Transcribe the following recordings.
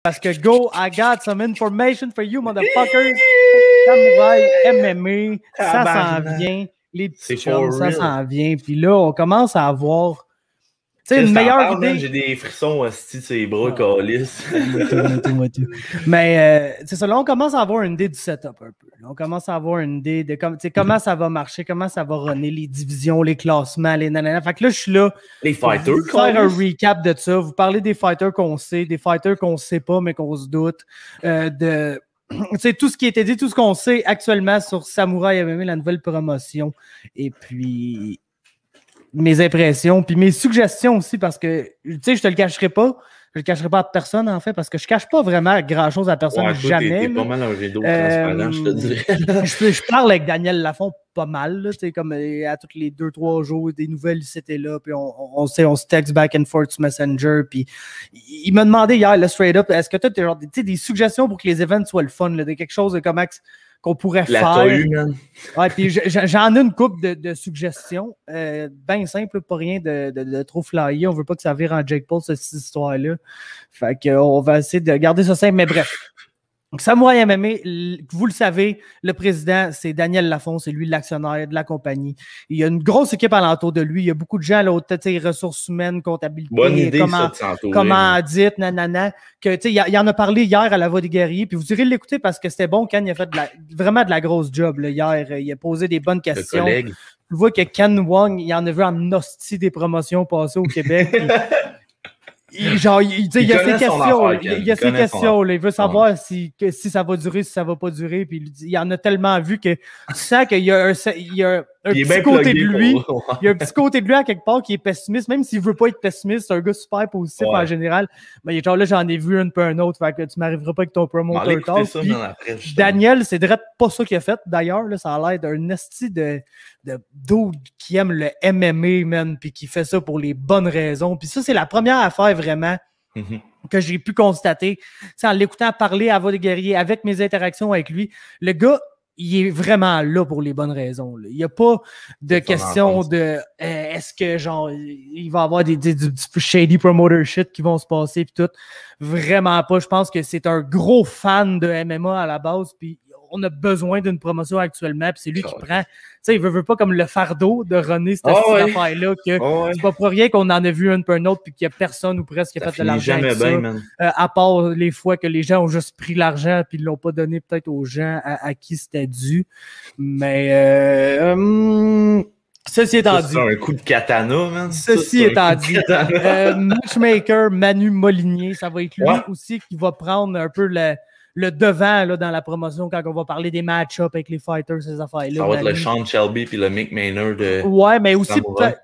Parce que go, I got some information for you, motherfuckers. Samouraï, MMA, ça s'en vient. Les petits chums, ça s'en vient. Puis là, on commence à avoir une meilleure idée. J'ai des frissons hosties sur les bras, câlisse. Moi tout. Mais c'est ça, là, on commence à avoir une idée du setup un peu. Là, on commence à avoir une idée de comment ça va marcher, comment ça va runner, les divisions, les classements, les nanana. Fait que là, je suis là. Les fighters, vous faire un recap de ça. Vous parler des fighters qu'on sait, des fighters qu'on sait pas, mais qu'on se doute. Tout ce qui a été dit, tout ce qu'on sait actuellement sur Samouraï MMA, la nouvelle promotion. Et puis mes impressions, puis mes suggestions aussi, parce que, je te le cacherai pas. Je le cacherai pas à personne, en fait, parce que je cache pas vraiment grand-chose à personne, jamais. T'es pas mal un rideau transparent, je te dirais. je parle avec Daniel Lafont pas mal, là, comme à tous les 2-3 jours, des nouvelles, c'était là, puis on se texte back and forth sur Messenger, puis il m'a demandé hier, là, straight up, est-ce que tu as des suggestions pour que les events soient le fun, là, de quelque chose de comment qu'on pourrait faire. Ouais, puis j'en ai une couple de suggestions. Bien simple, pas rien de trop flyer. On veut pas que ça vire en Jake Paul, cette histoire-là. Fait qu'on va essayer de garder ça simple, mais bref. Donc, Samouraï MMA, vous le savez, le président, c'est Daniel Lafont, c'est lui l'actionnaire de la compagnie. Il y a une grosse équipe alentour de lui. Il y a beaucoup de gens, là, ressources humaines, comptabilité, bonne idée, comment dites, nanana. Il en a parlé hier à la Voix des guerriers, puis vous irez l'écouter parce que c'était bon. Ken, il a fait vraiment de la grosse job là, hier. Il a posé des bonnes questions. Tu vois que Ken Wong, il en a vu en hostie des promotions passées au Québec. Il y a ses questions. Il y a ses questions. Il veut savoir si ça va durer, si ça va pas durer. Puis il en a tellement vu que tu sens qu'il y a un petit côté de lui. Il y a un petit côté de lui à quelque part qui est pessimiste, même s'il veut pas être pessimiste. C'est un gars super positif en général. Mais genre là, j'en ai vu un peu un autre. Fait que tu m'arriveras pas avec ton promoteur talk. Daniel, c'est direct pas ça qu'il a fait. D'ailleurs, là, ça a l'air d'un esti de dude qui aime le MMA, man, puis qui fait ça pour les bonnes raisons. Puis ça, c'est la première affaire vraiment que j'ai pu constater. T'sais, en l'écoutant parler à Voix des guerriers, avec mes interactions avec lui, le gars, il est vraiment là pour les bonnes raisons. Là. Il n'y a pas de question de est-ce que genre il va y avoir du shady promoter shit qui vont se passer puis tout. Vraiment pas. Je pense que c'est un gros fan de MMA à la base, puis on a besoin d'une promotion actuellement, puis c'est lui qui prend. Tu sais, il veut pas comme le fardeau de runner cette affaire-là, que c'est pas pour rien qu'on en a vu un peu un autre, puis qu'il y a personne ou presque qui a fait de l'argent avec ça. À part les fois que les gens ont juste pris l'argent, puis ils l'ont pas donné peut-être aux gens à qui c'était dû. Mais ceci étant dit. C'est un coup de katana, man. Ceci étant dit. Matchmaker Manu Molinier, ça va être lui aussi qui va prendre un peu le devant là, dans la promotion quand on va parler des match-ups avec les fighters, ces affaires-là. Ça va être le Sean Shelby puis le Mick Maynard de. Ouais, mais aussi peut-être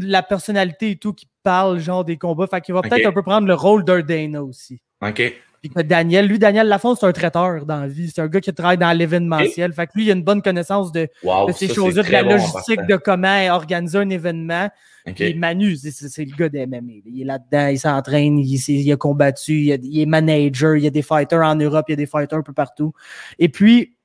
la personnalité et tout qui parle genre des combats. Fait qu'il va peut-être un peu prendre le rôle d'un Dana aussi. OK. Puis Daniel Lafont, c'est un traiteur dans la vie. C'est un gars qui travaille dans l'événementiel. Fait que lui, il a une bonne connaissance de ces choses-là, de la logistique, de comment organiser un événement. Et Manu, c'est le gars de MMA. Il est là-dedans, il s'entraîne, il a combattu, il est manager, il y a des fighters en Europe, il y a des fighters un peu partout. Et puis,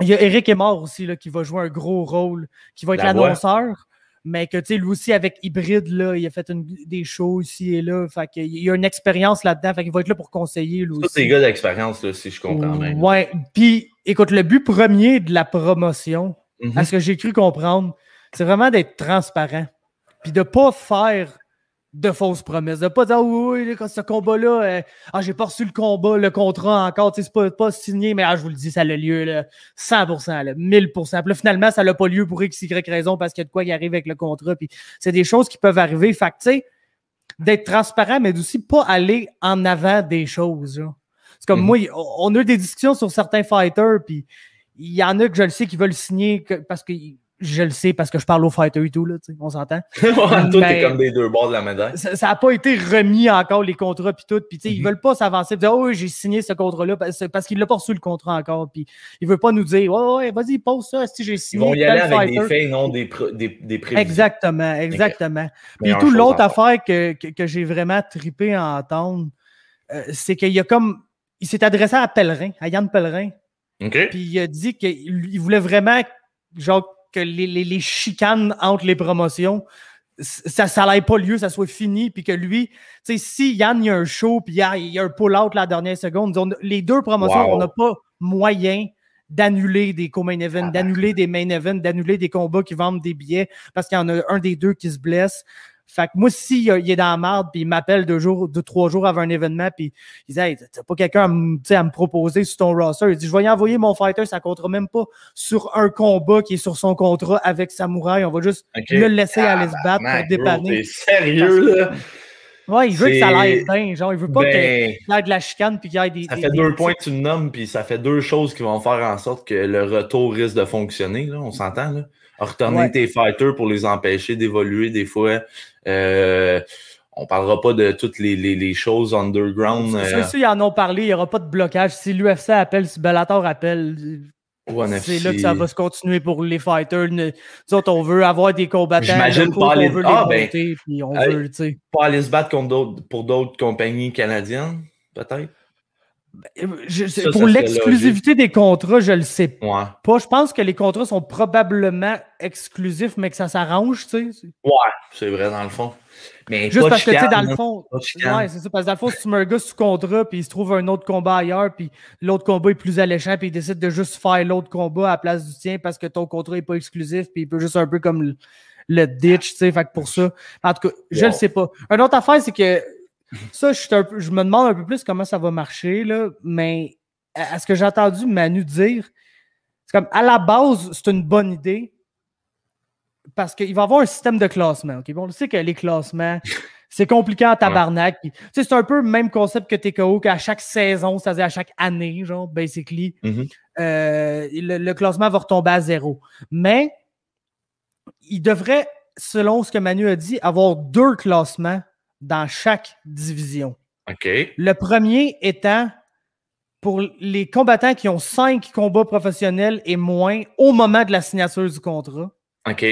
il y a Eric Aymar aussi, là, qui va jouer un gros rôle, qui va être l'annonceur. Mais que, tu sais, lui aussi, avec Hybride, là, il a fait des shows ici et là. Fait qu'il y a une expérience là-dedans. Fait qu'il va être là pour conseiller, lui aussi. C'est des gars d'expérience, là, si je comprends bien. Ouais. Puis, écoute, le but premier de la promotion, à ce que j'ai cru comprendre, c'est vraiment d'être transparent. Puis de pas faire de fausses promesses. De pas dire, oui, ce combat-là, j'ai pas reçu le contrat encore, tu sais, c'est pas signé, mais je vous le dis, ça a lieu, là, 100%, là, 1000%. Puis là, finalement, ça n'a pas lieu pour X, Y raison parce qu'il y a de quoi qui arrive avec le contrat. Puis c'est des choses qui peuvent arriver. Fait que, tu sais, d'être transparent, mais aussi pas aller en avant des choses, là. C'est comme moi, on a eu des discussions sur certains fighters, puis il y en a que je le sais qui veulent signer parce que je le sais parce que je parle aux fighters et tout, là, on s'entend. Toi, t'es comme des deux bords de la médaille. Ça n'a pas été remis encore, les contrats puis tout. Puis, ils veulent pas s'avancer. Dire, j'ai signé ce contrat-là parce qu'il l'a pas reçu le contrat encore. Puis, ils veulent pas nous dire, vas-y, pose ça, si j'ai signé. Ils vont y aller avec des faits, non des prévisions. Exactement. Okay. Puis, tout l'autre affaire que j'ai vraiment trippé à entendre, c'est qu'il y a il s'est adressé à Pellerin, à Yann Pellerin. Puis, il a dit qu'il voulait vraiment, genre, que les chicanes entre les promotions ça n'ait pas lieu, ça soit fini, puis que lui, tu sais, si Yann, il y a un show, puis il y a un pull-out la dernière seconde, les deux promotions, on n'a pas moyen d'annuler des co-main events, d'annuler des main events, d'annuler des combats qui vendent des billets parce qu'il y en a un des deux qui se blesse. Fait que moi, s'il est dans la marde, puis il m'appelle 3 jours avant un événement, puis il dit « Hey, t'as pas quelqu'un à me proposer sur ton roster? » Il dit « Je vais y envoyer mon fighter, ça comptera même pas sur un combat qui est sur son contrat avec Samouraï. On va juste le laisser aller se battre pour dépanner. » T'es sérieux, là? Ouais, il veut que ça l'aide bien. Genre, il veut pas qu'il y ait de la chicane puis qu'il y ait des... Ça fait 2 points que tu le nommes, puis ça fait 2 choses qui vont faire en sorte que le retour risque de fonctionner, là, on s'entend, là. Retourner tes fighters pour les empêcher d'évoluer des fois. On parlera pas de toutes les choses underground. Ceux-ci, ils en ont parlé, il n'y aura pas de blocage. Si l'UFC appelle, si Bellator appelle, c'est là que ça va se continuer pour les fighters. Nous autres, on veut avoir des combattants. J'imagine pas aller... puis on veut, tu sais. Pas aller se battre pour d'autres compagnies canadiennes, peut-être? Pour l'exclusivité des contrats, je le sais pas. Je pense que les contrats sont probablement exclusifs, mais que ça s'arrange, tu sais. Ouais, c'est vrai, dans le fond. Mais juste parce que, tu sais, dans le fond, c'est ça. Parce que dans le fond, si tu mets un gars sous contrat, puis il se trouve un autre combat ailleurs, puis l'autre combat est plus alléchant, puis il décide de juste faire l'autre combat à la place du tien parce que ton contrat n'est pas exclusif, puis il peut juste un peu comme le ditch, tu sais. Fait que pour ça, en tout cas, je le sais pas. Une autre affaire, c'est que ça, je me demande un peu plus comment ça va marcher, là, mais à ce que j'ai entendu Manu dire, c'est comme, à la base, c'est une bonne idée parce qu'il va y avoir un système de classement. Okay? Bon, on sait que les classements, c'est compliqué en tabarnak. Tu sais, c'est un peu le même concept que TKO, qu'à chaque saison, c'est-à-dire à chaque année, genre, basically, le classement va retomber à 0. Mais il devrait, selon ce que Manu a dit, avoir 2 classements dans chaque division. OK. Le premier étant pour les combattants qui ont 5 combats professionnels et moins au moment de la signature du contrat. OK.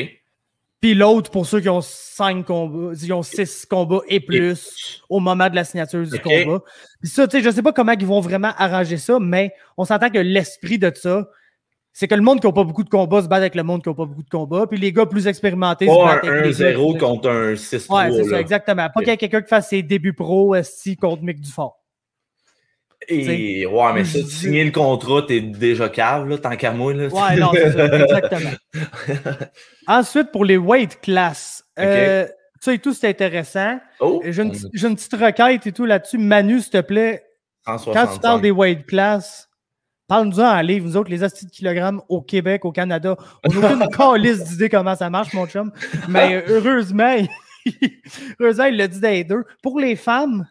Puis l'autre pour ceux qui ont 5 combats, qui ont 6 combats et plus au moment de la signature du combat. Puis ça, tu sais, je sais pas comment ils vont vraiment arranger ça, mais on s'entend que l'esprit de ça, c'est que le monde qui n'a pas beaucoup de combats se bat avec le monde qui n'a pas beaucoup de combats. Puis les gars plus expérimentés se battent avec les gars. 1-0 contre un 6-3. Ouais, c'est ça, exactement. Pas qu'il y ait quelqu'un qui fasse ses débuts pro contre Mick Dufort. Et ouais, mais ça, signer le contrat, t'es déjà cave, là, tant qu'à moi. Là. Ouais, non, c'est ça, exactement. Ensuite, pour les weight class, ça et tout, c'est intéressant. J'ai une petite requête et tout là-dessus. Manu, s'il te plaît, 165. Quand tu parles des weight class, parle-nous-en en livre, nous autres, les astis de kilogrammes au Québec, au Canada. On n'a aucune calice d'idée comment ça marche, mon chum. Mais heureusement, il l'a dit dans les deux. Pour les femmes,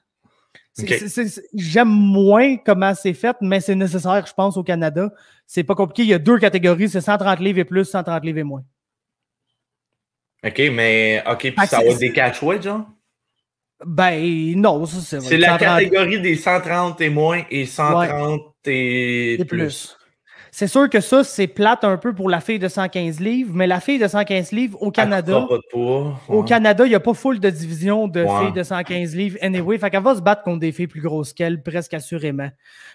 j'aime moins comment c'est fait, mais c'est nécessaire, je pense, au Canada. C'est pas compliqué. Il y a 2 catégories, c'est 130 livres et plus, 130 livres et moins. OK, mais puis ça va être des catchweights, genre? Ben non, ça c'est la catégorie des 130 et moins et 130 et plus. C'est sûr que ça, c'est plate un peu pour la fille de 115 livres, mais la fille de 115 livres au Canada, au Canada, il n'y a pas full de division de filles de 115 livres anyway, fait qu'elle va se battre contre des filles plus grosses qu'elle, presque assurément.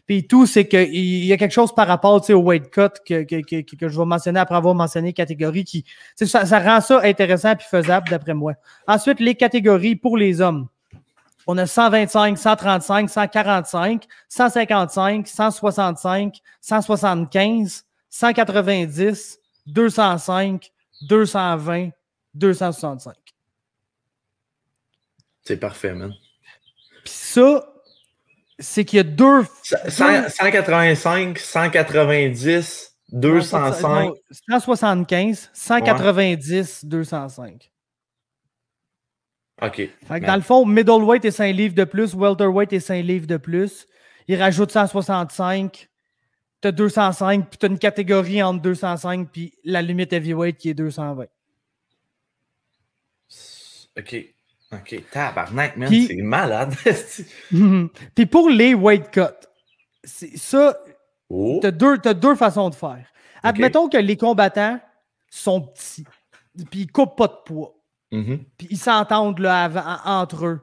Puis tout, c'est qu'il y a quelque chose par rapport au weight cut que je vais mentionner après avoir mentionné catégorie qui, ça rend ça intéressant et faisable d'après moi. Ensuite, les catégories pour les hommes. On a 125, 135, 145, 155, 165, 175, 190, 205, 220, 265. C'est parfait, man. Puis ça, c'est qu'il y a 185, 190, 205. 175, 190, 205. OK. Fait que dans le fond, middleweight est 5 livres de plus, welterweight est 5 livres de plus. Il rajoute 165, tu as 205, puis tu as une catégorie entre 205 puis la limite heavyweight qui est 220. OK. Tabarnak, man, c'est malade. Puis pour les weight cuts, ça, tu as 2 façons de faire. Admettons que les combattants sont petits, puis ils ne coupent pas de poids. Puis ils s'entendent là, entre eux.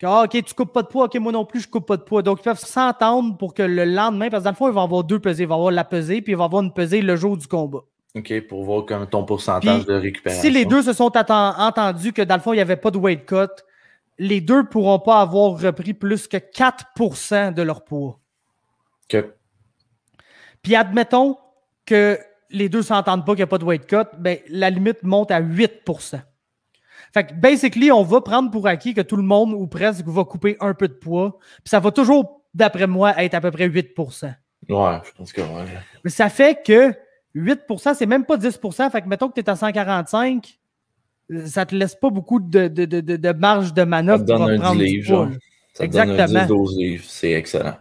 OK, tu coupes pas de poids. OK, moi non plus, je coupe pas de poids. Donc, ils peuvent s'entendre pour que le lendemain, parce que dans le fond, il va y avoir 2 pesées. Il va y avoir la pesée, puis il va y avoir une pesée le jour du combat. OK, pour voir comme ton pourcentage de récupération. Si les deux se sont entendus que dans le fond, il n'y avait pas de weight cut, les deux ne pourront pas avoir repris plus que 4% de leur poids. OK. Puis admettons que les deux ne s'entendent pas qu'il n'y a pas de weight cut, ben, la limite monte à 8%. Fait que, basically, on va prendre pour acquis que tout le monde, ou presque, va couper un peu de poids. Puis ça va toujours, d'après moi, être à peu près 8%. Ouais, je pense que ouais. Mais ça fait que 8%, c'est même pas 10%. Fait que, mettons que tu es à 145, ça te laisse pas beaucoup de marge de manœuvre. Ça te donne un 10 livres, genre. Ça te donne un 10-12 livres. C'est excellent.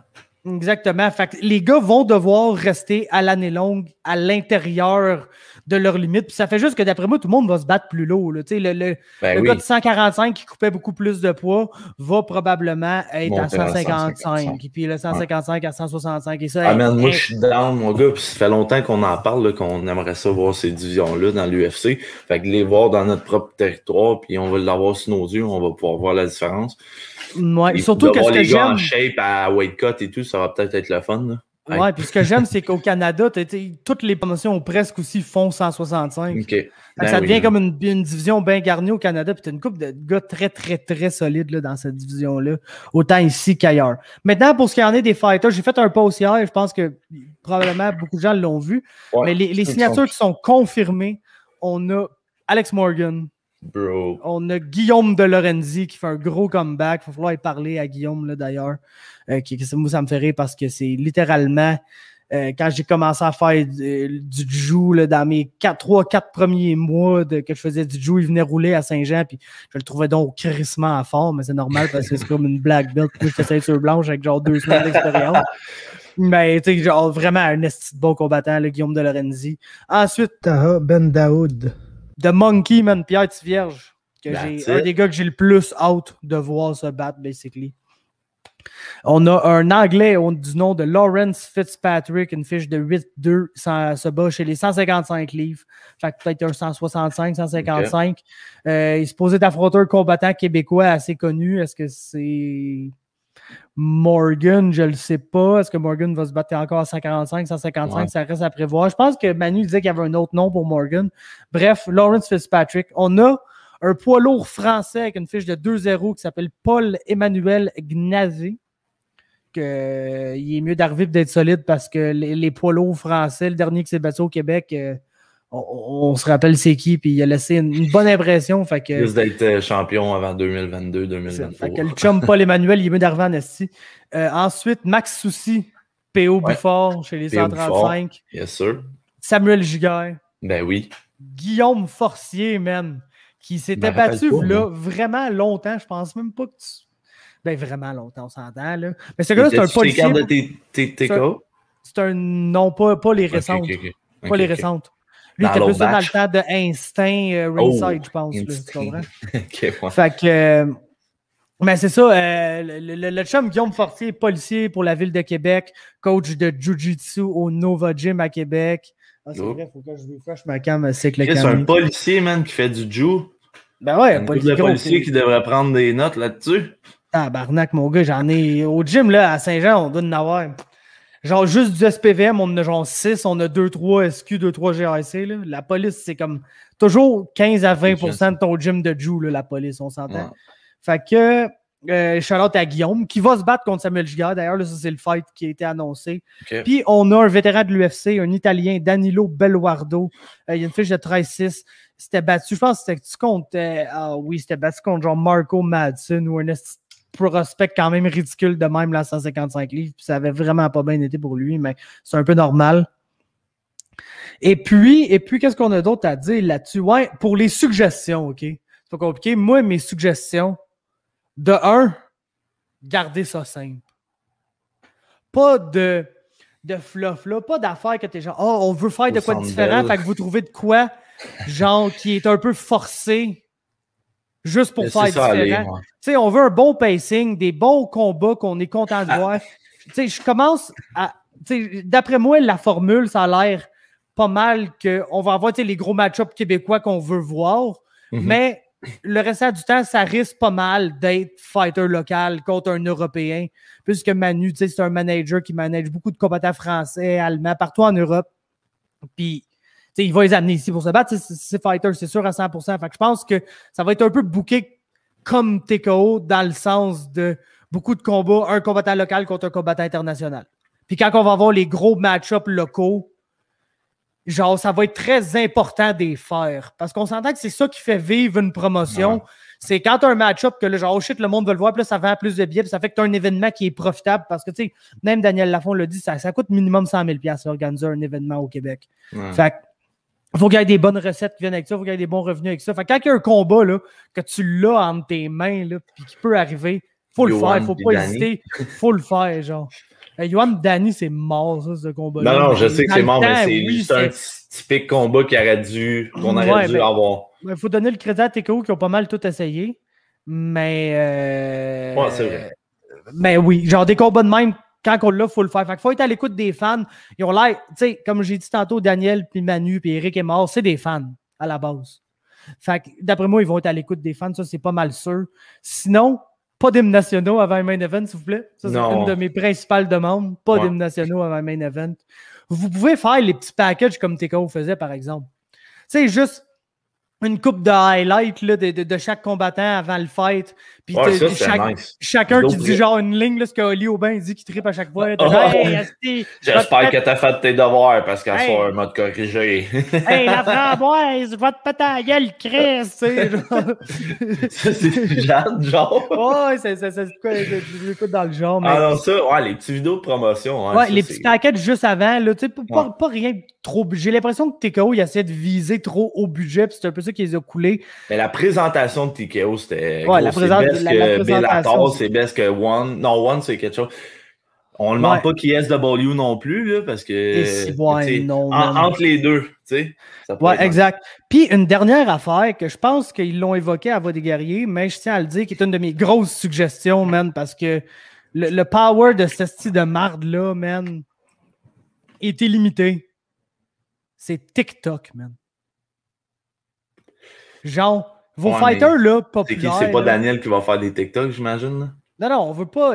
Exactement. Fait que les gars vont devoir rester à l'année longue à l'intérieur de leurs limites. Puis ça fait juste que d'après moi, tout le monde va se battre plus lourd. Le gars de 145 qui coupait beaucoup plus de poids va probablement être à 155. Puis le 155 à 165. Et ça, moi, je suis down, mon gars. Puis ça fait longtemps qu'on en parle, là, qu'on aimerait ça voir ces divisions-là dans l'UFC. Fait que les voir dans notre propre territoire, puis on va l'avoir sous nos yeux, on va pouvoir voir la différence. Ouais, surtout que ce que j'aime. En shape à weight cut et tout, ça va peut-être être le fun. Là. Ouais, puis ce que j'aime, c'est qu'au Canada, toutes les promotions presque aussi font 165. Okay. Ça devient comme une division bien garnie au Canada, puis t'as une couple de gars très, très, très solides là, dans cette division-là, autant ici qu'ailleurs. Maintenant, pour ce qui en est des fighters, j'ai fait un post hier, et je pense que probablement beaucoup de gens l'ont vu, mais les signatures qui sont confirmées, on a Alex Morgan. Bro. On a Guillaume de Lorenzi qui fait un gros comeback. Il va falloir y parler à Guillaume, là, d'ailleurs. Moi, ça me fait rire parce que c'est littéralement quand j'ai commencé à faire du jiu là, dans mes 3-4 premiers mois que je faisais du jiu, il venait rouler à Saint-Jean, puis je le trouvais donc crissement à fort, mais c'est normal parce que c'est comme une black belt. Moi, j'étais ceinture blanche avec genre 2 semaines d'expérience. Mais tu sais, genre vraiment un esti de bon combattant, le Guillaume de Lorenzi. Ensuite, Taha Ben Daoud. The Monkey, man, Pierre Tivierge. Un des gars que j'ai le plus hâte de voir se battre, basically. On a un Anglais du nom de Lawrence Fitzpatrick, une fiche de 8-2, se bat chez les 155 livres. Fait que peut-être un 165, 155. Okay. Il est supposé d'affronter un combattant québécois assez connu. Est-ce que c'est Morgan? Je le sais pas. Est-ce que Morgan va se battre encore à 145, 155? Ouais. Ça reste à prévoir. Je pense que Manu disait qu'il y avait un autre nom pour Morgan. Bref, Lawrence Fitzpatrick. On a un poids lourd français avec une fiche de 2-0 qui s'appelle Paul-Emmanuel Gnazé. Il est mieux d'arriver et d'être solide parce que les poids lourds français, le dernier qui s'est battu au Québec, on se rappelle c'est qui, puis il a laissé une bonne impression. Fait que, juste d'être champion avant 2022-2023. Fait que le chum Paul-Emmanuel, il est mieux d'arriver en esti. Ensuite, Max Soucy, P.O. Bufford chez les 135. Yes, sir. Samuel Giguère. Ben oui. Guillaume Forcier, man, qui s'était battu là, vraiment longtemps. Je pense même pas que tu... Ben, vraiment longtemps, on s'entend, là. Mais ce gars-là, c'est un policier. C'est un... Non, pas les récentes. Pas les récentes. Lui, il était plus dans le temps de Instinct Ringside, je pense. Là, tu comprends? Fait que... mais c'est ça, le chum Guillaume Fortier, policier pour la ville de Québec, coach de Jiu-Jitsu au Nova Gym à Québec. Ah, c'est vrai, il faut que je refresh ma cam. C'est un policier, man, qui fait du jiu. Ben ouais, un policier qui devrait prendre des notes là-dessus. Tabarnak, mon gars, j'en ai... Au gym, là, à Saint-Jean, on doit en avoir... Genre, juste du SPVM, on en a genre 6, on a 2-3 SQ, 2-3 GRC, là. La police, c'est comme... Toujours 15 à 20% de ton gym de jiu, là, la police, on s'entend. Ouais. Fait que... shout-out à Guillaume, qui va se battre contre Samuel Giguère. D'ailleurs, là, ça, c'est le fight qui a été annoncé. Okay. Puis, on a un vétéran de l'UFC, un Italien, Danilo Belluardo. Il y a une fiche de 13-6. C'était battu, je pense que c'était contre... c'était battu contre genre Marco Madsen ou un prospect quand même ridicule de même, là, 155 livres. Puis ça avait vraiment pas bien été pour lui, mais c'est un peu normal. Et puis qu'est-ce qu'on a d'autre à dire là-dessus? Ouais, pour les suggestions, OK? C'est pas compliqué. Moi, mes suggestions, de 1, gardez ça simple. Pas de fluff, là. Pas d'affaires que t'es genre, oh, on veut faire de quoi de différent, fait que vous trouvez de quoi, genre, qui est un peu forcé. Juste pour faire différent. Tu sais, on veut un bon pacing, des bons combats qu'on est content de voir. Tu sais, je commence à... D'après moi, la formule, ça a l'air pas mal qu'on va avoir les gros match-ups québécois qu'on veut voir, mais le restant du temps, ça risque pas mal d'être fighter local contre un Européen, puisque Manu, c'est un manager qui manage beaucoup de combattants français, allemands, partout en Europe. Puis, il va les amener ici pour se battre. C'est fighter, c'est sûr à 100%. Fait que je pense que ça va être un peu booké comme TKO dans le sens de beaucoup de combats, un combattant local contre un combattant international. Puis quand on va avoir les gros match-ups locaux, genre, ça va être très important de les faire. Parce qu'on s'entend que c'est ça qui fait vivre une promotion. Ouais. C'est quand tu as un match-up que, là, genre, oh shit, le monde veut le voir, puis là, ça vend plus de billets, puis ça fait que tu as un événement qui est profitable. Parce que, tu sais, même Daniel Lafont l'a dit, ça coûte minimum 100 000 $ organiser un événement au Québec. Ouais. Fait il faut qu'il y ait des bonnes recettes qui viennent avec ça, il faut qu'il y ait des bons revenus avec ça. Fait quand il y a un combat, là, que tu l'as entre tes mains, là, puis qui peut arriver, faut le faire, faut pas hésiter, faut le faire, genre. Yoann Danny, c'est mort, ça, ce combat. Non, je sais que c'est mort, mais c'est juste un typique combat qu'on aurait dû avoir. Il faut donner le crédit à TKO qui ont pas mal tout essayé. Mais. Ouais, c'est vrai. Mais oui, genre des combats de même, quand on l'a, il faut le faire. Fait qu'il faut être à l'écoute des fans. Ils ont l'air, tu sais, comme j'ai dit tantôt, Daniel, puis Manu, puis Eric est mort, c'est des fans à la base. Fait que d'après moi, ils vont être à l'écoute des fans, ça, c'est pas mal sûr. Sinon, pas d'hymnes nationaux avant un main event, s'il vous plaît. Ça, c'est une de mes principales demandes. Pas d'hymnes nationaux avant un main event. Vous pouvez faire les petits packages comme TKO faisait, par exemple. Tu sais, juste une coupe de highlights là, de chaque combattant avant le fight. Puis chacun qui dit genre une ligne, là, ce qu'Oli Aubin dit qu'il trippe à chaque fois. Hey, j'espère que t'as fait tes devoirs parce qu'elle soit un mode corrigé. Hey, la framboise, je vais te péter à la gueule, Chris, tu sais. Ça, c'est genre. Ouais, c'est quoi, je l'écoute dans le genre. Mais... Alors ça, ouais, les petites vidéos de promotion. Ouais, les petits paquets juste avant, là, tu sais, pas rien trop. J'ai l'impression que TKO, il essaie de viser trop haut budget, puis c'est un peu ça qui les a coulés. Mais la présentation de TKO, c'était. Ouais, la présentation. Bellator, c'est best que One. Non, One, c'est quelque chose. On ne demande pas qui est SW non plus, là, parce que. Entre les deux, tu sais. Ouais, exact. Puis une dernière affaire que je pense qu'ils l'ont évoqué à Voix des Guerriers, mais je tiens à le dire, qui est une de mes grosses suggestions, man, parce que le power de ce style de marde-là, man, est illimité. C'est TikTok, man. Genre. Vos fighters, là, populaires... C'est pas Daniel qui va faire des TikTok, j'imagine? Non, on veut pas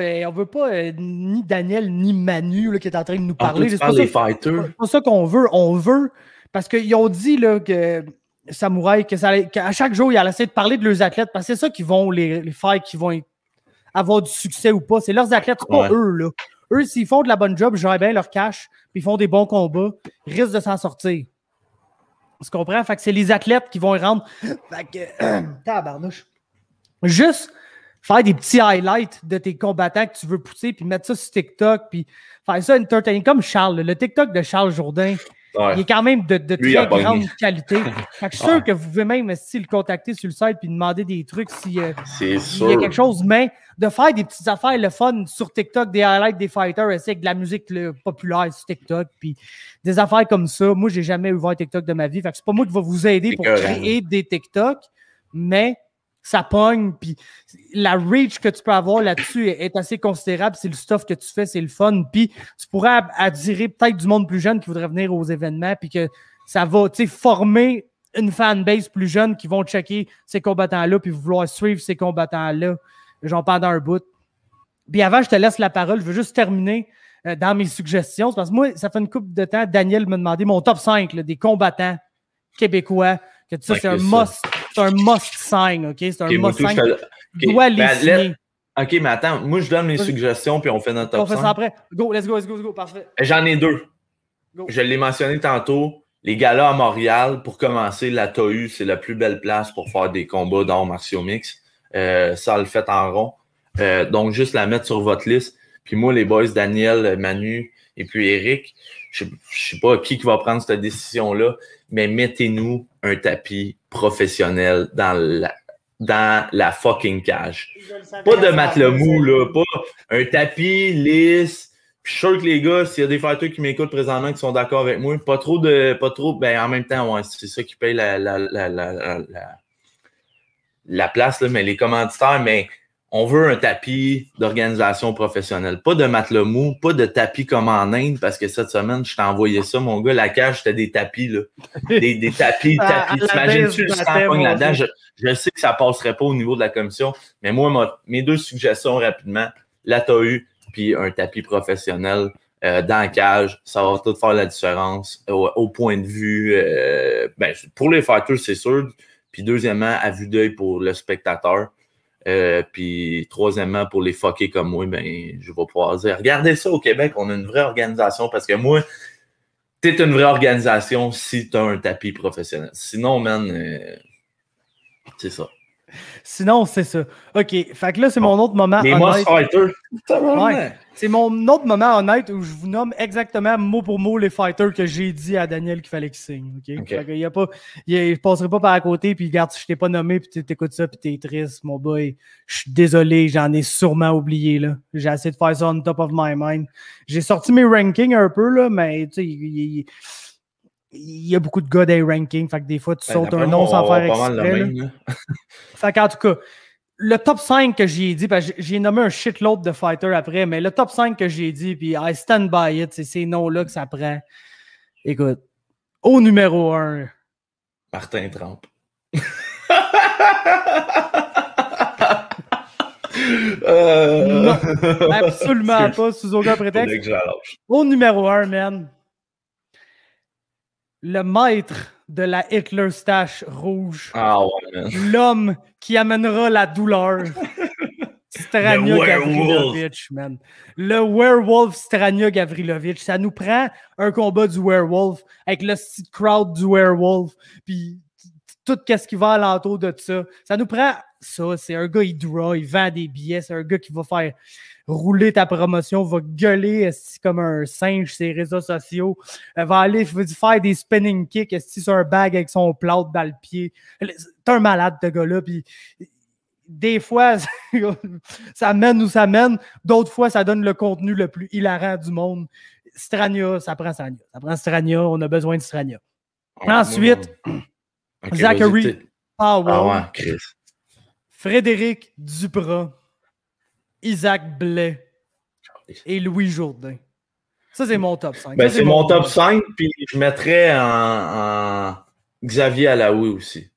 ni Daniel ni Manu là, qui est en train de nous parler. C'est pas ça qu'on veut. On veut, parce qu'ils ont dit là, que Samouraï, qu'à chaque jour, ils allaient essayer de parler de leurs athlètes, parce que c'est ça qui vont les faire qui vont avoir du succès ou pas. C'est leurs athlètes, c'est pas eux. Là. Eux, s'ils font de la bonne job, ils gèrent bien leur cash, puis ils font des bons combats, ils risquent de s'en sortir. Tu comprends? Fait que c'est les athlètes qui vont y rendre. Fait que, tabarnouche. Juste faire des petits highlights de tes combattants que tu veux pousser, puis mettre ça sur TikTok, puis faire ça entertaining. Comme Charles, le TikTok de Charles Jourdain, il est quand même de très grande qualité. Fait que je suis sûr que vous pouvez même le contacter sur le site puis demander des trucs s'il y a quelque chose, mais de faire des petites affaires, le fun sur TikTok, des highlights des fighters, essayer avec de la musique populaire sur TikTok, puis des affaires comme ça. Moi, j'ai jamais ouvert TikTok de ma vie, fait que c'est pas moi qui va vous aider pour créer des TikTok, mais ça pogne, puis la reach que tu peux avoir là-dessus est assez considérable. C'est le stuff que tu fais, c'est le fun, puis tu pourrais attirer peut-être du monde plus jeune qui voudrait venir aux événements, puis que ça va, tu sais, former une fanbase plus jeune qui vont checker ces combattants-là, puis vouloir suivre ces combattants-là, genre pendant un bout. Puis avant, je te laisse la parole, je veux juste terminer dans mes suggestions, parce que moi, ça fait une couple de temps, Daniel m'a demandé mon top 5 là, des combattants québécois, que ça, c'est un must. C'est un must-sign, OK? C'est un must-sign. Tu dois les signer. OK, mais attends, moi, je donne mes suggestions, puis on fait notre top 5. On fait ça après. Go, let's go, parfait. J'en ai deux. Go. Je l'ai mentionné tantôt. Les galas à Montréal, pour commencer, la TAU, c'est la plus belle place pour faire des combats d'arts martiaux mix. Ça le fait en rond. Donc, juste la mettre sur votre liste. Puis moi, les boys, Daniel, Manu et puis Eric, je sais pas qui va prendre cette décision-là, mais mettez-nous un tapis professionnel dans la fucking cage. Pas de matelas mou, là, pas un tapis lisse. Puis je suis sûr que les gars, s'il y a des fighters qui m'écoutent présentement qui sont d'accord avec moi, pas trop, ben en même temps, ouais, c'est ça qui paye la place, là, mais les commanditaires, mais on veut un tapis d'organisation professionnelle. Pas de matelas mou, pas de tapis comme en Inde, parce que cette semaine, je t'ai envoyé ça, mon gars. La cage, c'était des tapis, là. Des tapis. T'imagines-tu le stamping là-dedans? Je sais que ça passerait pas au niveau de la commission, mais moi, mes deux suggestions rapidement, la TAU, puis un tapis professionnel dans la cage, ça va tout faire la différence au point de vue. Pour les fighters, c'est sûr. Puis deuxièmement, à vue d'œil pour le spectateur. Puis troisièmement, pour les fuckers comme moi, je vais pouvoir dire, regardez ça au Québec, on a une vraie organisation. Parce que moi, t'es une vraie organisation si t'as un tapis professionnel. Sinon, man, c'est ça. Sinon, c'est ça. OK. Fait que là, c'est mon autre moment les honnête. Fighters. Ouais. C'est mon autre moment honnête où je vous nomme exactement mot pour mot les fighters que j'ai dit à Daniel qu'il fallait qu'il signe. OK? Fait que je passerai pas par à côté puis regarde, si je t'ai pas nommé puis t'écoutes ça puis t'es triste, mon boy. Je suis désolé, j'en ai sûrement oublié, là. J'ai essayé de faire ça on top of my mind. J'ai sorti mes rankings un peu, là, mais tu sais, il y a beaucoup de gars des rankings, fait que des fois, tu sautes un nom sans faire exprès. Fait qu'en tout cas, le top 5 que j'ai dit, parce que j'ai nommé un shitload de fighters après, mais le top 5 que j'ai dit, puis I stand by it, c'est ces noms-là que ça prend. Écoute, au numéro 1. Martin Trempe. Non, absolument pas, sous aucun prétexte. Au numéro 1, man. Le maître de la Hitler Stash rouge. Ah ouais, man. L'homme qui amènera la douleur. Strania Gavrilovic, man. Le werewolf Strania Gavrilovic. Ça nous prend un combat du werewolf avec le petit crowd du werewolf. Puis tout ce qui va alentour de ça. Ça nous prend ça. C'est un gars, il draw, il vend des billets. C'est un gars qui va faire rouler ta promotion, va gueuler comme un singe sur les réseaux sociaux, va aller faire des spinning kicks sur un bag avec son plâtre dans le pied. T'es un malade, ce gars-là. Puis des fois, ça mène ou ça mène. D'autres fois, ça donne le contenu le plus hilarant du monde. Strania, ça prend Strania. Ça prend Strania. On a besoin de Strania. Ensuite, okay, Zachary Powell. Frédéric Duprat. Isaac Blais et Louis Jourdain. Ça, c'est mon top 5. C'est mon top 5, puis je mettrais en Xavier Alaoui aussi.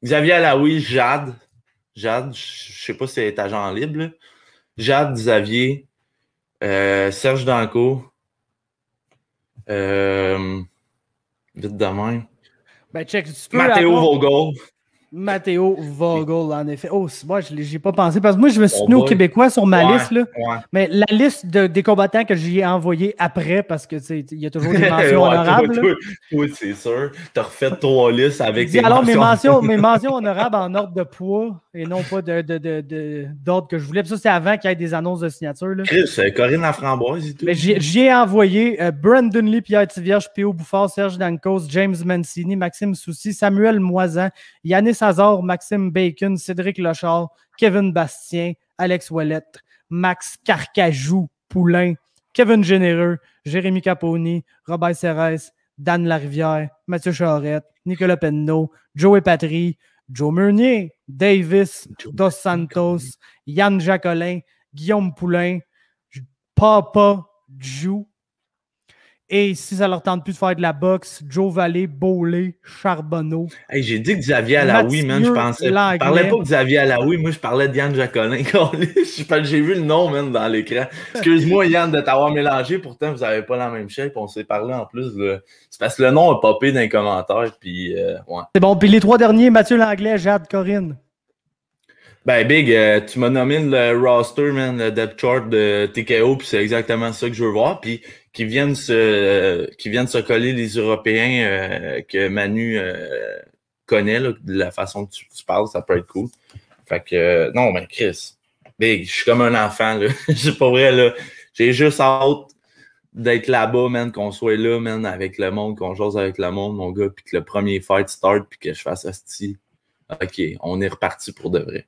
Xavier Alaoui, Jade, je sais pas si c'est agent libre. Là. Jade, Xavier, Serge Danco, vite de même. Check, tu peux Mathéo Vogel. Mathéo Vogel, en effet. Oh, moi, j'y ai pas pensé. Parce que moi, je me suis tenu au Québécois sur ma liste. Là. Ouais. Mais la liste des combattants que j'ai envoyés après, parce que il y a toujours des mentions honorables. Oui, c'est sûr. Tu as refait 3 listes avec tes mentions. mes mentions honorables en ordre de poids et non pas d'ordre que je voulais. Puis ça, c'est avant qu'il y ait des annonces de signature. Là. Chris, Corinne Laframboise et tout. Mais j'y ai envoyé Brandon Lee, Pierre Tivierge, P.O. Bouffard, Serge Dancos, James Mancini, Maxime Soucy, Samuel Moisan, Yannis Hazard, Maxime Bacon, Cédric Lochard, Kevin Bastien, Alex Ouellette, Max Carcajou, Poulain, Kevin Généreux, Jérémy Caponi, Robert Serres, Dan Larivière, Mathieu Charette, Nicolas Penneau, Joey Patry, Joe Meunier, Davis, Dos Santos, Yann Jacolin, Guillaume Poulain, Papa Jou. Et si ça leur tente plus de faire de la boxe, Joe Vallée, Beaulé, Charbonneau. Hey, j'ai dit que Xavier Alaoui, man, je pensais. Je parlais pas de Xavier Alaoui, moi je parlais de Yann Jacolin. J'ai vu le nom, man, dans l'écran. Excuse-moi, Yann, de t'avoir mélangé, pourtant vous n'avez pas la même shape. On s'est parlé en plus. C'est parce que le nom a popé dans les commentaires. Puis, ouais. C'est bon. Puis les 3 derniers, Mathieu Langlais, Jade, Corinne. Big, tu m'as nommé le roster, man, le depth chart de TKO, puis c'est exactement ça que je veux voir. Puis qui viennent se coller les Européens que Manu connaît, là, de la façon que tu parles, ça peut être cool. Fait que, non, mais Chris, Big, je suis comme un enfant, là. C'est pas vrai, là. J'ai juste hâte d'être là-bas, man, qu'on soit là, man, avec le monde, qu'on jase avec le monde, mon gars, puis que le premier fight start, puis que je fasse asti. OK, on est reparti pour de vrai.